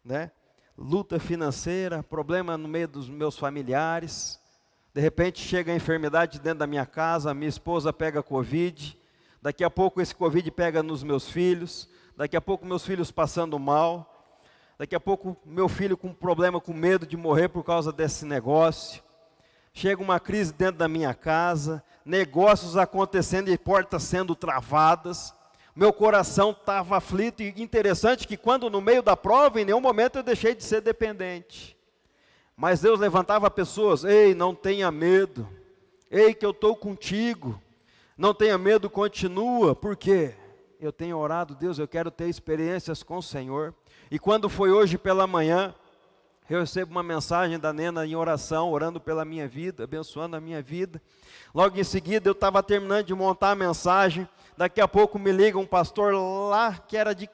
né? Luta financeira, problema no meio dos meus familiares. De repente chega a enfermidade dentro da minha casa, minha esposa pega Covid. Daqui a pouco esse Covid pega nos meus filhos. Daqui a pouco meus filhos passando mal. Daqui a pouco meu filho com problema, com medo de morrer por causa desse negócio. Chega uma crise dentro da minha casa, negócios acontecendo e portas sendo travadas. Meu coração estava aflito e interessante que quando no meio da prova, em nenhum momento eu deixei de ser dependente. Mas Deus levantava pessoas, ei, não tenha medo. Ei, que eu estou contigo. Não tenha medo, continua. Por quê? Eu tenho orado, Deus, eu quero ter experiências com o Senhor. E quando foi hoje pela manhã, eu recebo uma mensagem da Nena em oração, orando pela minha vida, abençoando a minha vida. Logo em seguida eu estava terminando de montar a mensagem, daqui a pouco me liga um pastor lá, que era de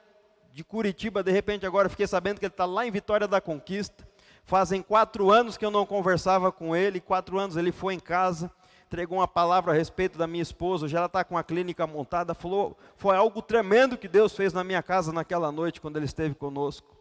Curitiba, de repente agora fiquei sabendo que ele está lá em Vitória da Conquista. Fazem 4 anos que eu não conversava com ele, 4 anos ele foi em casa, entregou uma palavra a respeito da minha esposa, já ela está com a clínica montada, falou, foi algo tremendo que Deus fez na minha casa naquela noite, quando ele esteve conosco.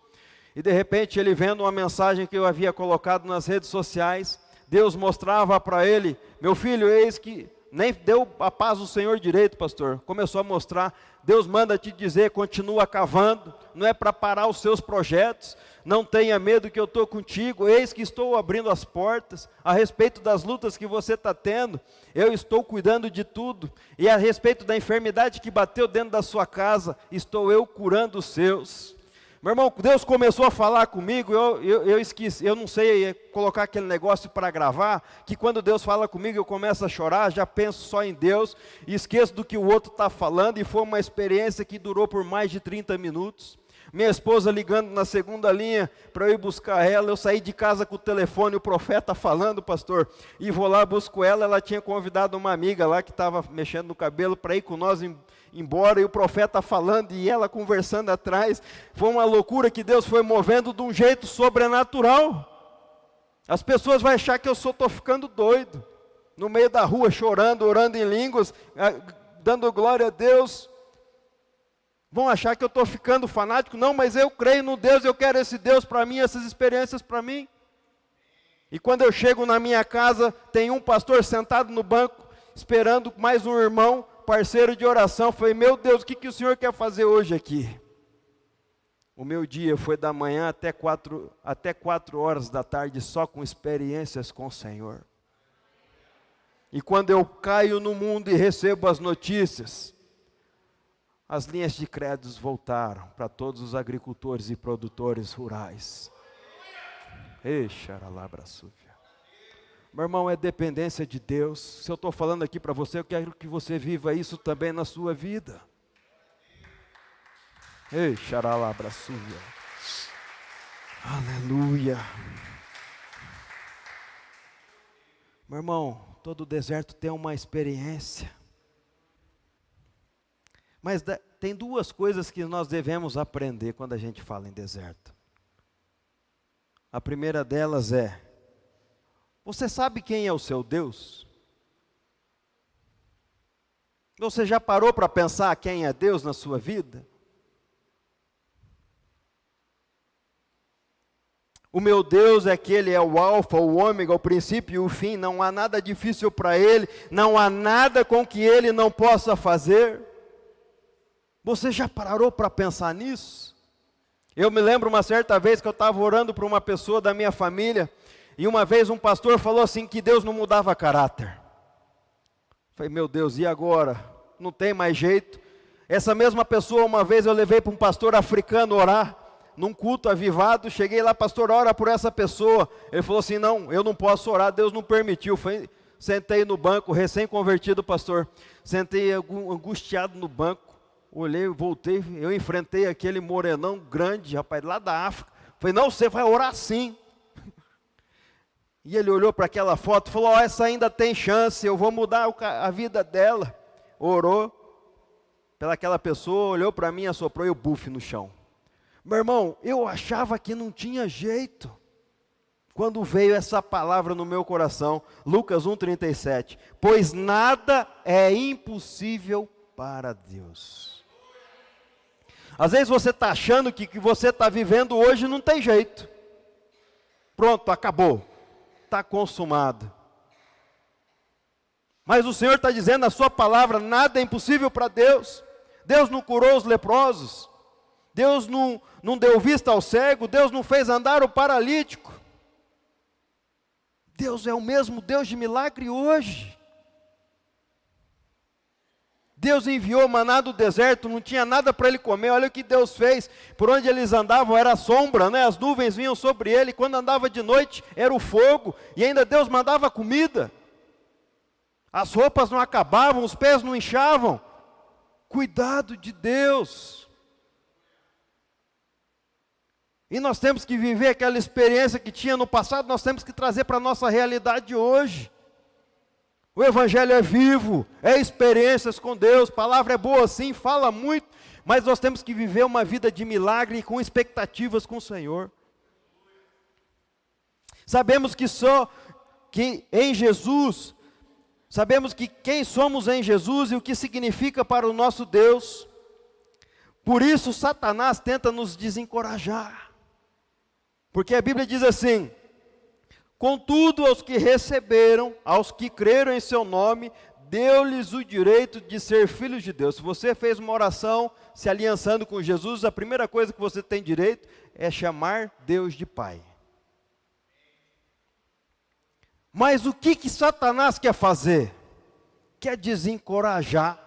E de repente ele vendo uma mensagem que eu havia colocado nas redes sociais, Deus mostrava para ele, meu filho, eis que nem deu a paz do Senhor direito, pastor. Começou a mostrar, Deus manda te dizer, continua cavando, não é para parar os seus projetos, não tenha medo que eu estou contigo, eis que estou abrindo as portas, a respeito das lutas que você está tendo, eu estou cuidando de tudo, e a respeito da enfermidade que bateu dentro da sua casa, estou eu curando os seus. Meu irmão, Deus começou a falar comigo, eu esqueci, eu não sei colocar aquele negócio para gravar, que quando Deus fala comigo eu começo a chorar, já penso só em Deus, e esqueço do que o outro está falando, e foi uma experiência que durou por mais de 30 minutos. Minha esposa ligando na segunda linha para eu ir buscar ela, eu saí de casa com o telefone, o profeta falando, pastor, e vou lá, busco ela, ela tinha convidado uma amiga lá que estava mexendo no cabelo para ir com nós embora, e o profeta falando e ela conversando atrás. Foi uma loucura que Deus foi movendo de um jeito sobrenatural. As pessoas vão achar que eu estou ficando doido, no meio da rua chorando, orando em línguas, dando glória a Deus. Vão achar que eu estou ficando fanático. Não, mas eu creio no Deus, eu quero esse Deus para mim, essas experiências para mim. E quando eu chego na minha casa, tem um pastor sentado no banco, esperando mais um irmão, parceiro de oração. Falei, meu Deus, o que o Senhor quer fazer hoje aqui? O meu dia foi da manhã até 4 horas da tarde, só com experiências com o Senhor. E quando eu caio no mundo e recebo as notícias, as linhas de créditos voltaram para todos os agricultores e produtores rurais. Ei, xaralabraçúvia. Meu irmão, é dependência de Deus. Se eu estou falando aqui para você, eu quero que você viva isso também na sua vida. Ei, xaralabraçúvia. Aleluia. Meu irmão, todo deserto tem uma experiência. Mas tem duas coisas que nós devemos aprender quando a gente fala em deserto. A primeira delas é: você sabe quem é o seu Deus? Você já parou para pensar quem é Deus na sua vida? O meu Deus é que Ele é o alfa, o ômega, o princípio e o fim. Não há nada difícil para Ele, não há nada com que Ele não possa fazer. Você já parou para pensar nisso? Eu me lembro uma certa vez que eu estava orando para uma pessoa da minha família, e uma vez um pastor falou assim, que Deus não mudava caráter. Falei, meu Deus, e agora? Não tem mais jeito. Essa mesma pessoa, uma vez eu levei para um pastor africano orar, num culto avivado, cheguei lá, pastor, ora por essa pessoa. Ele falou assim, não, eu não posso orar, Deus não permitiu. Sentei no banco, recém-convertido pastor, sentei angustiado no banco, olhei, voltei, eu enfrentei aquele morenão grande, rapaz, lá da África. Falei, não, você vai orar sim. E ele olhou para aquela foto e falou, oh, essa ainda tem chance, eu vou mudar a vida dela. Orou pelaquela pessoa, olhou para mim, assoprou e o bufe no chão. Meu irmão, eu achava que não tinha jeito. Quando veio essa palavra no meu coração, Lucas 1,37, pois nada é impossível para Deus. Às vezes você está achando que o que você está vivendo hoje não tem jeito. Pronto, acabou. Está consumado. Mas o Senhor está dizendo na sua palavra, nada é impossível para Deus. Deus não curou os leprosos. Deus não deu vista ao cego. Deus não fez andar o paralítico. Deus é o mesmo Deus de milagre hoje. Deus enviou maná do deserto, não tinha nada para ele comer. Olha o que Deus fez, por onde eles andavam era sombra, né? As nuvens vinham sobre ele, quando andava de noite era o fogo, e ainda Deus mandava comida. As roupas não acabavam, os pés não inchavam. Cuidado de Deus. E nós temos que viver aquela experiência que tinha no passado, nós temos que trazer para a nossa realidade hoje. O Evangelho é vivo, é experiências com Deus, a palavra é boa sim, fala muito, mas nós temos que viver uma vida de milagre com expectativas com o Senhor. Sabemos que em Jesus, sabemos que quem somos em Jesus e o que significa para o nosso Deus. Por isso Satanás tenta nos desencorajar, porque a Bíblia diz assim, contudo, aos que receberam, aos que creram em seu nome, deu-lhes o direito de ser filhos de Deus. Se você fez uma oração se aliançando com Jesus, a primeira coisa que você tem direito é chamar Deus de Pai. Mas o que Satanás quer fazer? Quer desencorajar,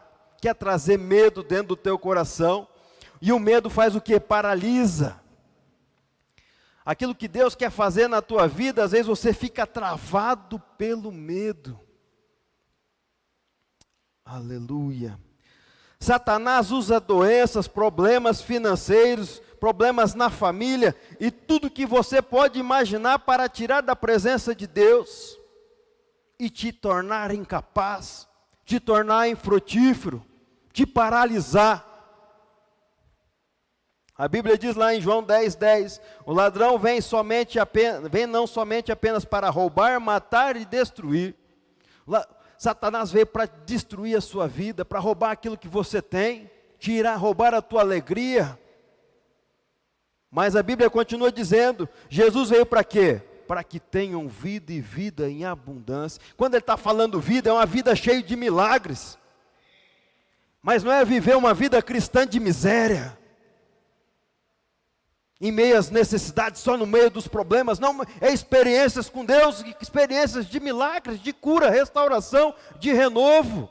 quer trazer medo dentro do teu coração. E o medo faz o que? Paralisa. Aquilo que Deus quer fazer na tua vida, às vezes você fica travado pelo medo. Aleluia. Satanás usa doenças, problemas financeiros, problemas na família e tudo que você pode imaginar para tirar da presença de Deus e te tornar incapaz, te tornar infrutífero, te paralisar. A Bíblia diz lá em João 10:10, o ladrão vem não somente apenas para roubar, matar e destruir. Satanás veio para destruir a sua vida, para roubar aquilo que você tem, roubar a tua alegria. Mas a Bíblia continua dizendo, Jesus veio para quê? Para que tenham vida e vida em abundância. Quando ele está falando vida, é uma vida cheia de milagres. Mas não é viver uma vida cristã de miséria. Em meio às necessidades, só no meio dos problemas. Não, é experiências com Deus, experiências de milagres, de cura, restauração, de renovo.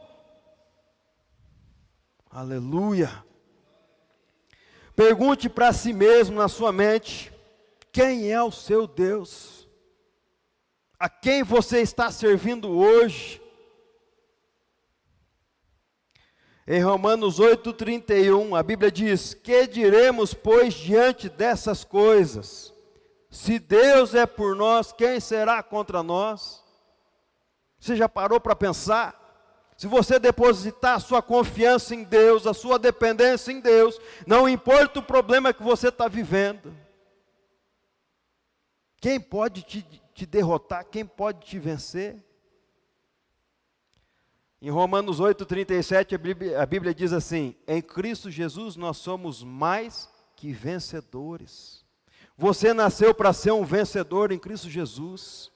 Aleluia. Pergunte para si mesmo na sua mente, quem é o seu Deus? A quem você está servindo hoje? Em Romanos 8:31, a Bíblia diz, que diremos, pois, diante dessas coisas? Se Deus é por nós, quem será contra nós? Você já parou para pensar? Se você depositar a sua confiança em Deus, a sua dependência em Deus, não importa o problema que você está vivendo, quem pode te derrotar, quem pode te vencer? Em Romanos 8:37, a Bíblia diz assim, em Cristo Jesus nós somos mais que vencedores. Você nasceu para ser um vencedor em Cristo Jesus.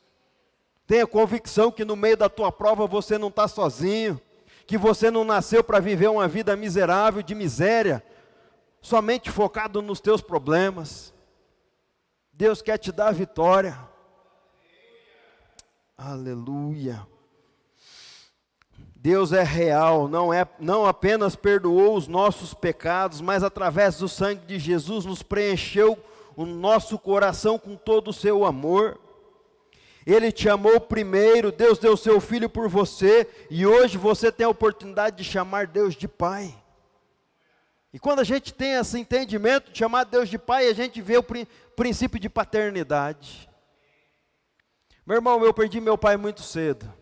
Tenha convicção que no meio da tua prova você não está sozinho, que você não nasceu para viver uma vida miserável, de miséria, somente focado nos teus problemas. Deus quer te dar a vitória. Aleluia. Deus é real, não apenas perdoou os nossos pecados, mas através do sangue de Jesus nos preencheu o nosso coração com todo o seu amor. Ele te amou primeiro, Deus deu seu Filho por você, e hoje você tem a oportunidade de chamar Deus de Pai. E quando a gente tem esse entendimento de chamar Deus de Pai, a gente vê o princípio de paternidade. Meu irmão, eu perdi meu pai muito cedo.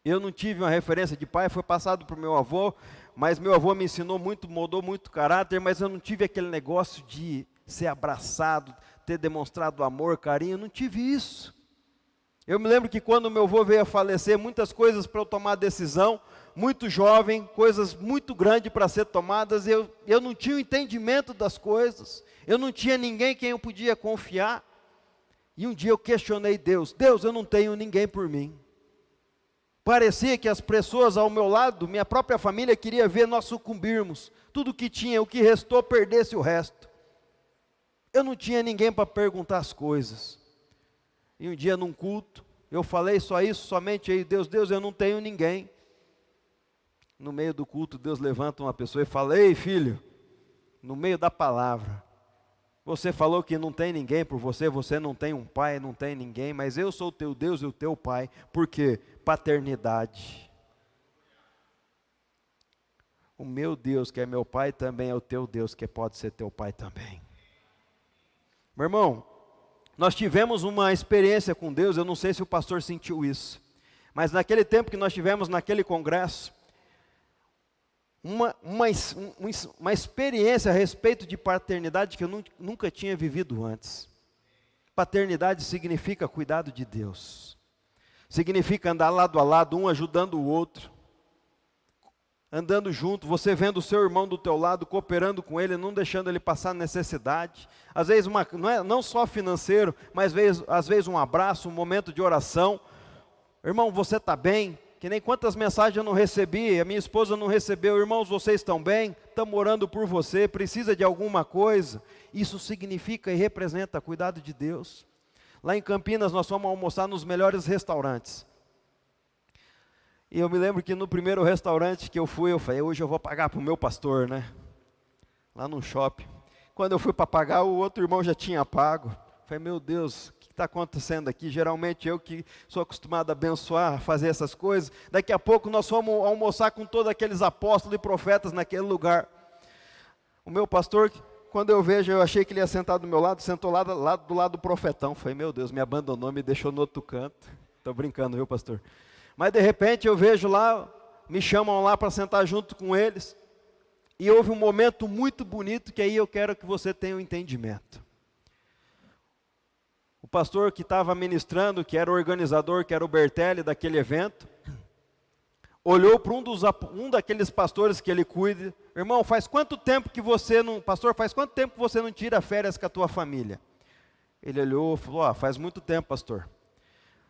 Eu não tive uma referência de pai, foi passado por meu avô, mas meu avô me ensinou muito, moldou muito caráter, mas eu não tive aquele negócio de ser abraçado, ter demonstrado amor, carinho, eu não tive isso. Eu me lembro que quando meu avô veio a falecer, muitas coisas para eu tomar decisão, muito jovem, coisas muito grandes para ser tomadas, eu não tinha o entendimento das coisas, eu não tinha ninguém quem eu podia confiar, e um dia eu questionei Deus, eu não tenho ninguém por mim. Parecia que as pessoas ao meu lado, minha própria família, queria ver nós sucumbirmos. Tudo que tinha, o que restou, perdesse o resto. Eu não tinha ninguém para perguntar as coisas. E um dia num culto, eu falei só isso, somente aí, Deus, eu não tenho ninguém. No meio do culto, Deus levanta uma pessoa e fala, ei filho, no meio da palavra, você falou que não tem ninguém por você, você não tem um pai, não tem ninguém, mas eu sou o teu Deus e o teu pai. Por quê? Paternidade. O meu Deus, que é meu pai, também é o teu Deus, que pode ser teu pai também. Meu irmão, nós tivemos uma experiência com Deus, eu não sei se o pastor sentiu isso, mas naquele tempo que nós tivemos naquele congresso, uma experiência a respeito de paternidade que eu nunca tinha vivido antes. Paternidade significa cuidado de Deus. Significa andar lado a lado, um ajudando o outro. Andando junto, você vendo o seu irmão do teu lado, cooperando com ele, não deixando ele passar necessidade. Às vezes, não só financeiro, mas às vezes um abraço, um momento de oração. Irmão, você está bem? Que nem quantas mensagens eu não recebi, a minha esposa não recebeu. Irmãos, vocês estão bem? Estamos orando por você, precisa de alguma coisa? Isso significa e representa cuidado de Deus. Lá em Campinas nós fomos almoçar nos melhores restaurantes. E eu me lembro que no primeiro restaurante que eu fui, eu falei, hoje eu vou pagar para o meu pastor, né? Lá no shopping. Quando eu fui para pagar, o outro irmão já tinha pago. Eu falei, meu Deus, o que está acontecendo aqui? Geralmente eu que sou acostumado a abençoar, a fazer essas coisas. Daqui a pouco nós fomos almoçar com todos aqueles apóstolos e profetas naquele lugar. O meu pastor, quando eu vejo, eu achei que ele ia sentar do meu lado, sentou lá do lado do profetão. Eu falei, meu Deus, me abandonou, me deixou no outro canto. Estou brincando, viu, pastor? Mas de repente eu vejo lá, me chamam lá para sentar junto com eles. E houve um momento muito bonito que aí eu quero que você tenha um entendimento. O pastor que estava ministrando, que era o organizador, que era o Bertelli daquele evento, olhou para um daqueles pastores que ele cuida. Irmão, faz quanto tempo que você não... Pastor, faz quanto tempo que você não tira férias com a tua família? Ele olhou e falou, faz muito tempo, pastor.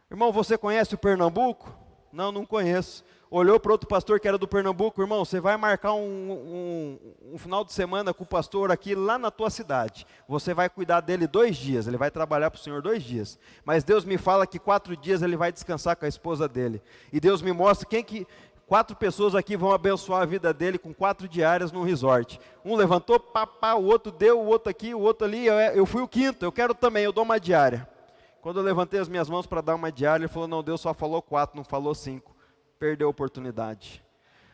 Irmão, você conhece o Pernambuco? Não, não conheço. Olhou para outro pastor que era do Pernambuco, irmão, você vai marcar um final de semana com o pastor aqui lá na tua cidade. Você vai cuidar dele 2 dias, ele vai trabalhar para o Senhor 2 dias. Mas Deus me fala que 4 dias ele vai descansar com a esposa dele. E Deus me mostra 4 pessoas aqui vão abençoar a vida dele com 4 diárias num resort. Um levantou, o outro deu, o outro aqui, o outro ali, eu fui o 5º, eu quero também, eu dou uma diária. Quando eu levantei as minhas mãos para dar uma diária, ele falou, não, Deus só falou 4, não falou 5. Perdeu a oportunidade.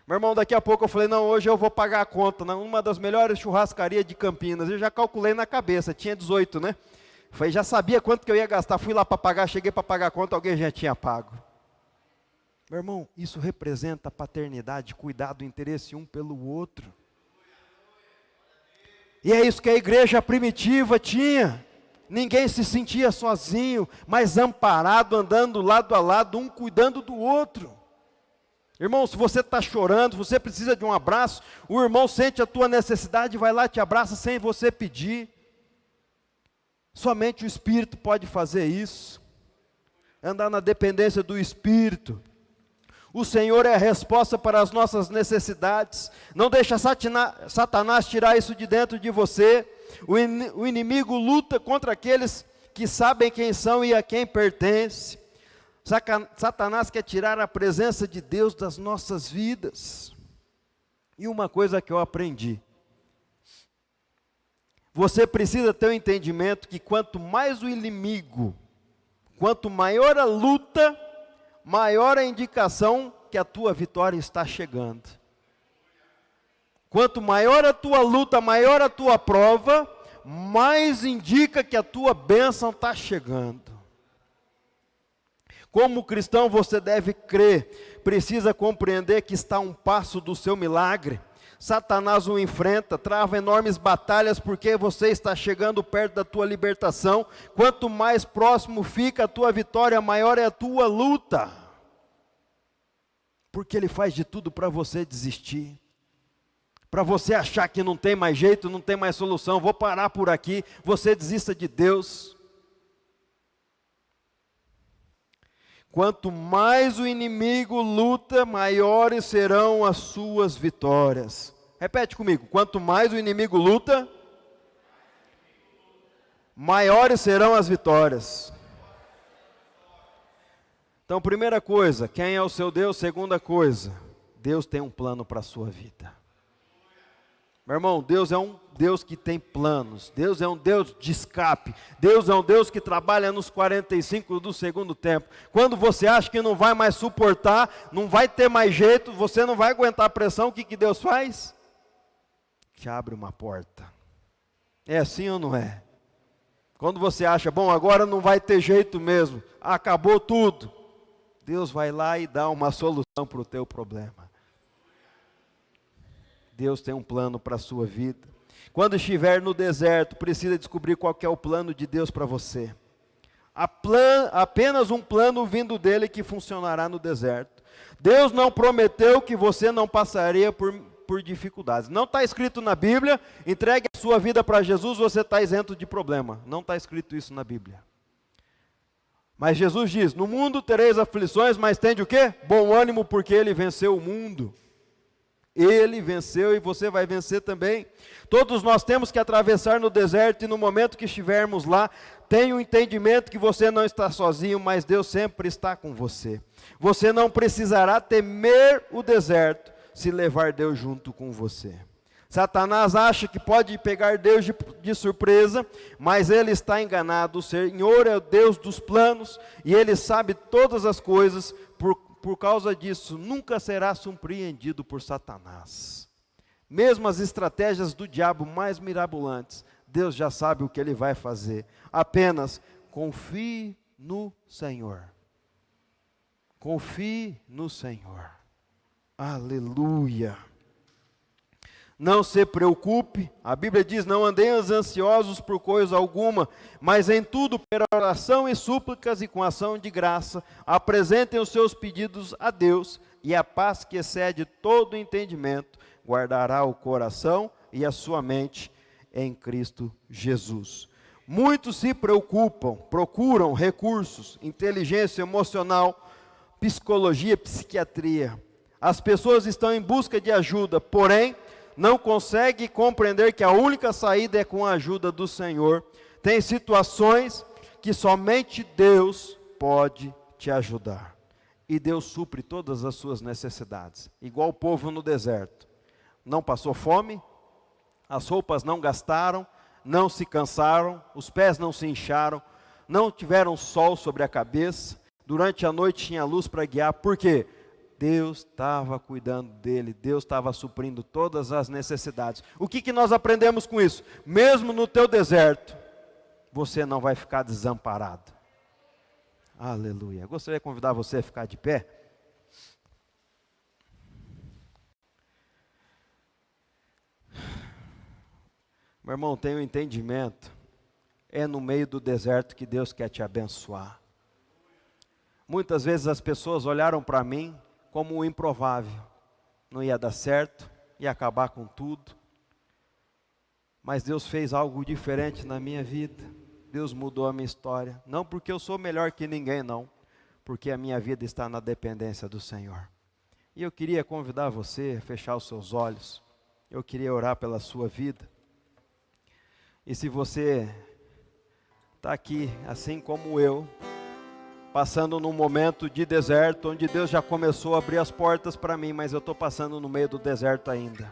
Meu irmão, daqui a pouco eu falei, não, hoje eu vou pagar a conta, numa das melhores churrascarias de Campinas. Eu já calculei na cabeça, tinha 18, né? Falei, já sabia quanto que eu ia gastar, fui lá para pagar, cheguei para pagar a conta, alguém já tinha pago. Meu irmão, isso representa paternidade, cuidado, interesse um pelo outro. E é isso que a igreja primitiva tinha. Ninguém se sentia sozinho, mas amparado, andando lado a lado, um cuidando do outro. Irmão, se você está chorando, você precisa de um abraço, o irmão sente a tua necessidade, vai lá e te abraça sem você pedir. Somente o Espírito pode fazer isso. Andar na dependência do Espírito. O Senhor é a resposta para as nossas necessidades. Não deixa Satanás tirar isso de dentro de você. O inimigo luta contra aqueles que sabem quem são e a quem pertence. Satanás quer tirar a presença de Deus das nossas vidas. E uma coisa que eu aprendi. Você precisa ter o entendimento que quanto mais o inimigo, quanto maior a luta, maior a indicação que a tua vitória está chegando. Quanto maior a tua luta, maior a tua prova, mais indica que a tua bênção está chegando. Como cristão você deve crer, precisa compreender que está a um passo do seu milagre. Satanás o enfrenta, trava enormes batalhas porque você está chegando perto da tua libertação. Quanto mais próximo fica a tua vitória, maior é a tua luta. Porque ele faz de tudo para você desistir. Para você achar que não tem mais jeito, não tem mais solução, vou parar por aqui, você desista de Deus. Quanto mais o inimigo luta, maiores serão as suas vitórias. Repete comigo, quanto mais o inimigo luta, maiores serão as vitórias. Então, primeira coisa, quem é o seu Deus? Segunda coisa, Deus tem um plano para a sua vida. Meu irmão, Deus é um Deus que tem planos. Deus é um Deus de escape. Deus é um Deus que trabalha nos 45 do segundo tempo. Quando você acha que não vai mais suportar, não vai ter mais jeito, você não vai aguentar a pressão, o que Deus faz? Te abre uma porta. É assim ou não é? Quando você acha, bom, agora não vai ter jeito mesmo, acabou tudo. Deus vai lá e dá uma solução para o teu problema. Deus tem um plano para a sua vida. Quando estiver no deserto, precisa descobrir qual que é o plano de Deus para você. Apenas um plano vindo dele que funcionará no deserto. Deus não prometeu que você não passaria por dificuldades. Não está escrito na Bíblia, entregue a sua vida para Jesus, você está isento de problema. Não está escrito isso na Bíblia. Mas Jesus diz, no mundo tereis aflições, mas tende o quê? Bom ânimo, porque Ele venceu o mundo. Ele venceu e você vai vencer também. Todos nós temos que atravessar no deserto, e no momento que estivermos lá, tenha o entendimento que você não está sozinho, mas Deus sempre está com você. Você não precisará temer o deserto, se levar Deus junto com você. Satanás acha que pode pegar Deus de surpresa, mas ele está enganado. O Senhor é o Deus dos planos, e Ele sabe todas as coisas. Por causa disso, nunca será surpreendido por Satanás. Mesmo as estratégias do diabo mais mirabolantes, Deus já sabe o que Ele vai fazer. Apenas confie no Senhor. Confie no Senhor. Aleluia. Não se preocupe, a Bíblia diz, não andeis ansiosos por coisa alguma, mas em tudo, pela oração e súplicas e com ação de graça, apresentem os seus pedidos a Deus, e a paz que excede todo entendimento, guardará o coração e a sua mente em Cristo Jesus. Muitos se preocupam, procuram recursos, inteligência emocional, psicologia, psiquiatria. As pessoas estão em busca de ajuda, porém, não consegue compreender que a única saída é com a ajuda do Senhor. Tem situações que somente Deus pode te ajudar. E Deus supre todas as suas necessidades. Igual o povo no deserto. Não passou fome, as roupas não gastaram, não se cansaram, os pés não se incharam, não tiveram sol sobre a cabeça. Durante a noite tinha luz para guiar. Por quê? Deus estava cuidando dele, Deus estava suprindo todas as necessidades. O que nós aprendemos com isso? Mesmo no teu deserto, você não vai ficar desamparado. Aleluia. Gostaria de convidar você a ficar de pé. Meu irmão, tenha um entendimento. É no meio do deserto que Deus quer te abençoar. Muitas vezes as pessoas olharam para mim como o improvável, não ia dar certo, ia acabar com tudo, mas Deus fez algo diferente na minha vida. Deus mudou a minha história, não porque eu sou melhor que ninguém, não, porque a minha vida está na dependência do Senhor. E eu queria convidar você a fechar os seus olhos, eu queria orar pela sua vida. E se você está aqui, assim como eu, passando num momento de deserto, onde Deus já começou a abrir as portas para mim, mas eu estou passando no meio do deserto ainda.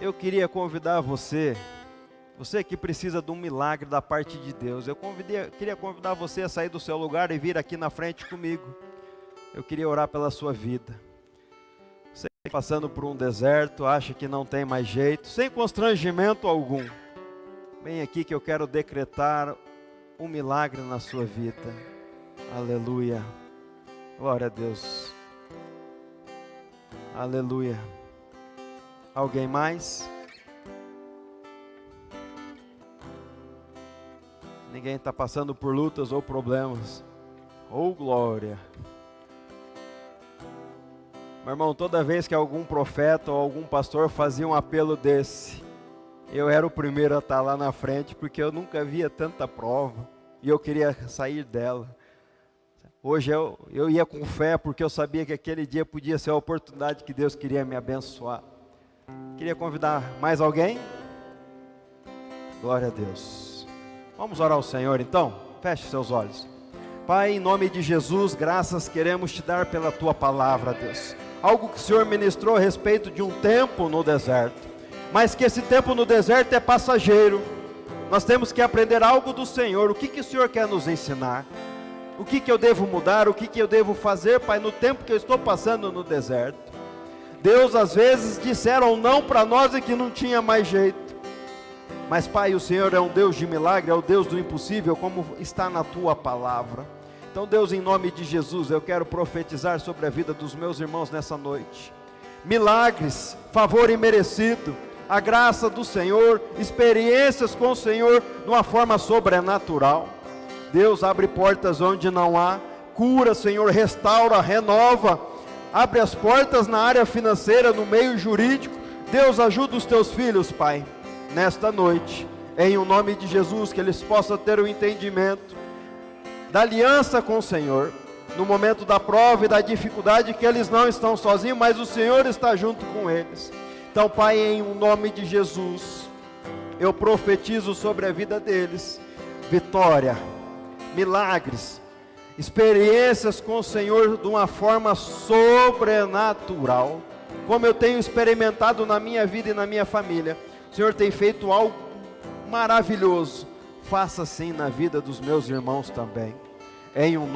Eu queria convidar você que precisa de um milagre da parte de Deus, queria convidar você a sair do seu lugar e vir aqui na frente comigo. Eu queria orar pela sua vida. Você que está passando por um deserto, acha que não tem mais jeito, sem constrangimento algum, vem aqui que eu quero decretar um milagre na sua vida. Aleluia. Glória a Deus. Aleluia. Alguém mais? Ninguém está passando por lutas ou problemas. Oh, glória. Meu irmão, toda vez que algum profeta ou algum pastor fazia um apelo desse, eu era o primeiro a estar lá na frente, porque eu nunca via tanta prova, e eu queria sair dela. Hoje eu ia com fé, porque eu sabia que aquele dia podia ser a oportunidade que Deus queria me abençoar. Queria convidar mais alguém? Glória a Deus. Vamos orar ao Senhor então? Feche seus olhos. Pai, em nome de Jesus, graças queremos te dar pela tua palavra, Deus. Algo que o Senhor ministrou a respeito de um tempo no deserto. Mas que esse tempo no deserto é passageiro. Nós temos que aprender algo do Senhor. O que o Senhor quer nos ensinar? O que eu devo mudar? O que eu devo fazer, Pai, no tempo que eu estou passando no deserto? Deus, às vezes, disseram não para nós e que não tinha mais jeito. Mas, Pai, o Senhor é um Deus de milagre, é o Deus do impossível, como está na tua palavra. Então, Deus, em nome de Jesus, eu quero profetizar sobre a vida dos meus irmãos nessa noite. Milagres, favor imerecido, a graça do Senhor, experiências com o Senhor de uma forma sobrenatural. Deus, abre portas onde não há, cura, Senhor, restaura, renova, abre as portas na área financeira, no meio jurídico. Deus, ajuda os teus filhos, Pai, nesta noite. em o nome de Jesus, que eles possam ter o entendimento da aliança com o Senhor, no momento da prova e da dificuldade, que eles não estão sozinhos, mas o Senhor está junto com eles. Então, Pai, em o nome de Jesus, eu profetizo sobre a vida deles, vitória, milagres, experiências com o Senhor de uma forma sobrenatural, como eu tenho experimentado na minha vida e na minha família. O Senhor tem feito algo maravilhoso, faça assim na vida dos meus irmãos também, em um